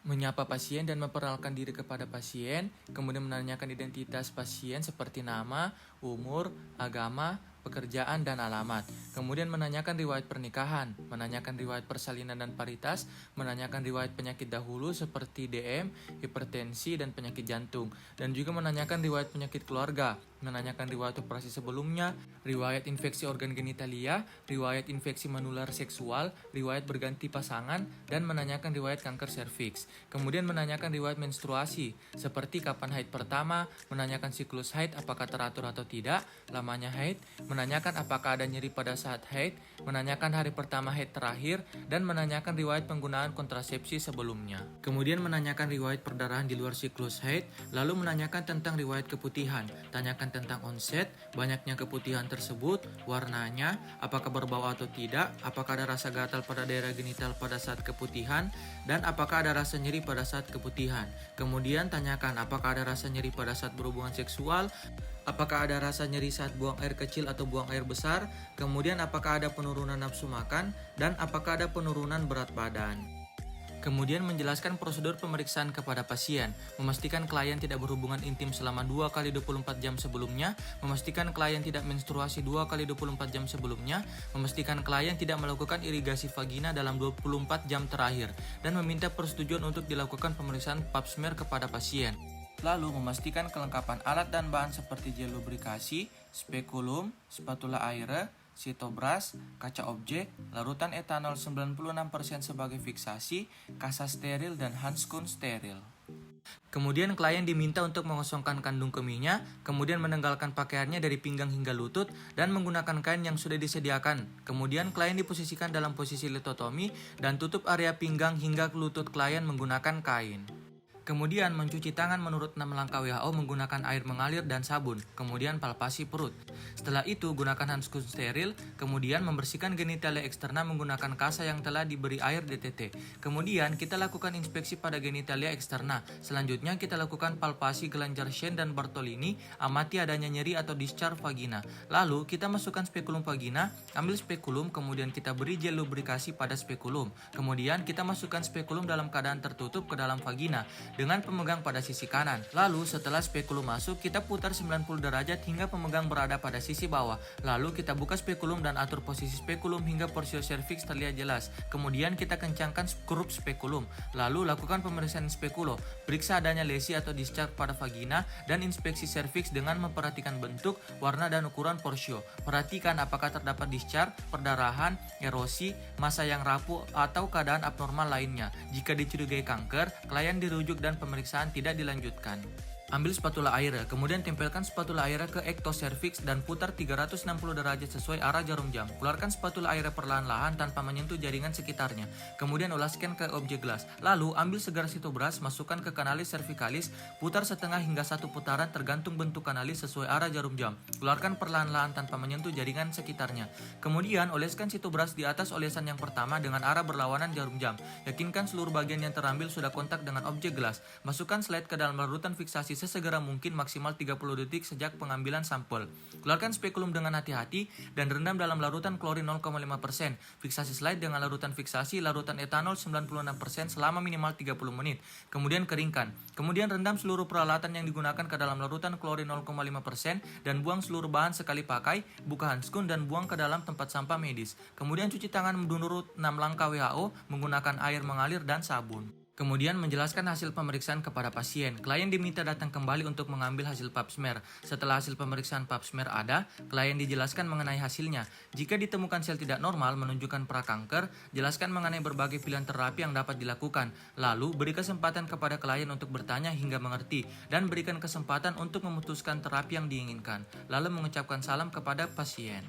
Menyapa pasien dan memperkenalkan diri kepada pasien, kemudian menanyakan identitas pasien seperti nama, umur, agama, pekerjaan, dan alamat. Kemudian menanyakan riwayat pernikahan, menanyakan riwayat persalinan dan paritas, menanyakan riwayat penyakit dahulu seperti DM, hipertensi, dan penyakit jantung, dan juga menanyakan riwayat penyakit keluarga, menanyakan riwayat operasi sebelumnya, riwayat infeksi organ genitalia, riwayat infeksi menular seksual, riwayat berganti pasangan, dan menanyakan riwayat kanker serviks. Kemudian menanyakan riwayat menstruasi, seperti kapan haid pertama, menanyakan siklus haid apakah teratur atau tidak, lamanya haid, menanyakan apakah ada nyeri pada saat haid, menanyakan hari pertama haid terakhir, dan menanyakan riwayat penggunaan kontrasepsi sebelumnya. Kemudian menanyakan riwayat perdarahan di luar siklus haid, lalu menanyakan tentang riwayat keputihan, tanyakan tentang onset, banyaknya keputihan tersebut, warnanya, apakah berbau atau tidak, apakah ada rasa gatal pada daerah genital pada saat keputihan, dan apakah ada rasa nyeri pada saat keputihan. Kemudian tanyakan apakah ada rasa nyeri pada saat berhubungan seksual, apakah ada rasa nyeri saat buang air kecil atau buang air besar, kemudian apakah ada penurunan nafsu makan, dan apakah ada penurunan berat badan. Kemudian menjelaskan prosedur pemeriksaan kepada pasien, memastikan klien tidak berhubungan intim selama 2 kali 24 jam sebelumnya, memastikan klien tidak menstruasi 2 kali 24 jam sebelumnya, memastikan klien tidak melakukan irigasi vagina dalam 24 jam terakhir, dan meminta persetujuan untuk dilakukan pemeriksaan pap smear kepada pasien. Lalu memastikan kelengkapan alat dan bahan seperti gel lubrikasi, spekulum, spatula air, sitobras, kaca objek, larutan etanol 96% sebagai fiksasi, kasa steril, dan handskun steril. Kemudian klien diminta untuk mengosongkan kandung kemihnya, kemudian menenggalkan pakaiannya dari pinggang hingga lutut, dan menggunakan kain yang sudah disediakan. Kemudian klien diposisikan dalam posisi litotomi, dan tutup area pinggang hingga lutut klien menggunakan kain. Kemudian mencuci tangan menurut 6 langkah WHO menggunakan air mengalir dan sabun, kemudian palpasi perut. Setelah itu gunakan handskun steril, kemudian membersihkan genitalia eksterna menggunakan kasa yang telah diberi air DTT. Kemudian kita lakukan inspeksi pada genitalia eksterna. Selanjutnya kita lakukan palpasi kelenjar Shen dan Bartolini, amati adanya nyeri atau discharge vagina. Lalu kita masukkan spekulum vagina, ambil spekulum, kemudian kita beri gel lubrikasi pada spekulum. Kemudian kita masukkan spekulum dalam keadaan tertutup ke dalam vagina dengan pemegang pada sisi kanan. Lalu setelah spekulum masuk, kita putar 90 derajat hingga pemegang berada pada sisi bawah. Lalu kita buka spekulum dan atur posisi spekulum hingga porsio serviks terlihat jelas. Kemudian kita kencangkan skrup spekulum. Lalu lakukan pemeriksaan spekulo, periksa adanya lesi atau discharge pada vagina, dan inspeksi serviks dengan memperhatikan bentuk, warna, dan ukuran porsio. Perhatikan apakah terdapat discharge, perdarahan, erosi, massa yang rapuh, atau keadaan abnormal lainnya. Jika dicurigai kanker, klien dirujuk dan pemeriksaan tidak dilanjutkan. Ambil spatula air, kemudian tempelkan spatula air ke ektoserviks dan putar 360 derajat sesuai arah jarum jam. Keluarkan spatula air perlahan-lahan tanpa menyentuh jaringan sekitarnya. Kemudian olaskan ke objek gelas. Lalu ambil segar sitobras, masukkan ke kanalis cervicalis, putar setengah hingga 1 putaran tergantung bentuk kanalis sesuai arah jarum jam. Keluarkan perlahan-lahan tanpa menyentuh jaringan sekitarnya. Kemudian oleskan sitobras di atas olesan yang pertama dengan arah berlawanan jarum jam. Yakinkan seluruh bagian yang terambil sudah kontak dengan objek gelas. Masukkan slide ke dalam larutan fiksasi sesegera mungkin maksimal 30 detik sejak pengambilan sampel. Keluarkan spekulum dengan hati-hati dan rendam dalam larutan klorin 0,5%. Fiksasi slide dengan larutan fiksasi larutan etanol 96% selama minimal 30 menit. Kemudian keringkan. Kemudian rendam seluruh peralatan yang digunakan ke dalam larutan klorin 0,5% dan buang seluruh bahan sekali pakai, buka handskun dan buang ke dalam tempat sampah medis. Kemudian cuci tangan menurut 6 langkah WHO menggunakan air mengalir dan sabun. Kemudian menjelaskan hasil pemeriksaan kepada pasien. Klien diminta datang kembali untuk mengambil hasil pap smear. Setelah hasil pemeriksaan pap smear ada, klien dijelaskan mengenai hasilnya. Jika ditemukan sel tidak normal menunjukkan prakanker, jelaskan mengenai berbagai pilihan terapi yang dapat dilakukan. Lalu beri kesempatan kepada klien untuk bertanya hingga mengerti dan berikan kesempatan untuk memutuskan terapi yang diinginkan. Lalu mengucapkan salam kepada pasien.